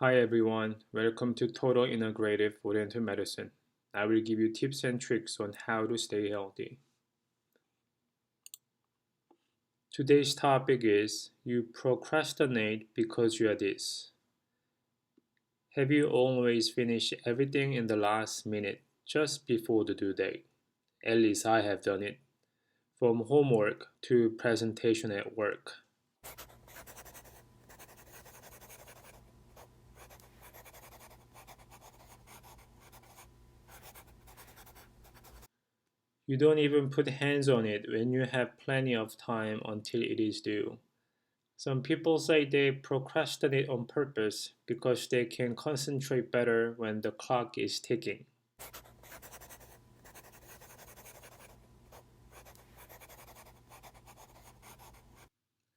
Hi everyone, welcome to Total Integrative Oriental Medicine. I will give you tips and tricks on how to stay healthy. Today's topic is you procrastinate because you are this. Have you always finished everything in the last minute just before the due date? At least I have done it. From homework to presentation at work. You don't even put hands on it when you have plenty of time until it is due. Some people say they procrastinate on purpose because they can concentrate better when the clock is ticking.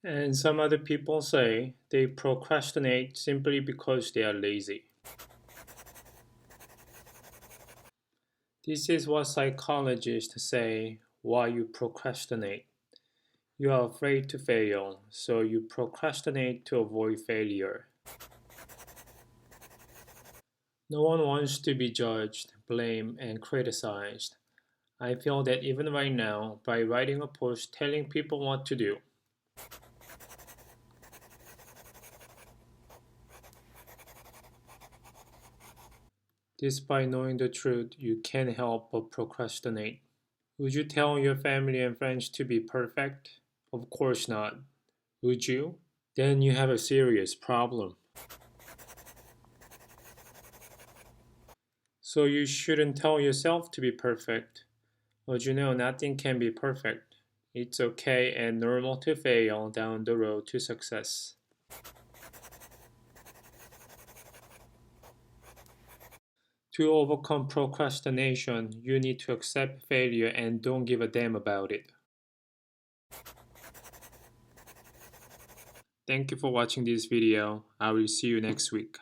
And some other people say they procrastinate simply because they are lazy. This is what psychologists say why you procrastinate. You are afraid to fail, so you procrastinate to avoid failure. No one wants to be judged, blamed, and criticized. I feel that even right now, by writing a post telling people what to do, despite knowing the truth, you can't help but procrastinate. Would you tell your family and friends to be perfect? Of course not. Would you? Then you have a serious problem. So you shouldn't tell yourself to be perfect. But you know nothing can be perfect. It's okay and normal to fail down the road to success. To overcome procrastination, you need to accept failure and don't give a damn about it. Thank you for watching this video. I will see you next week.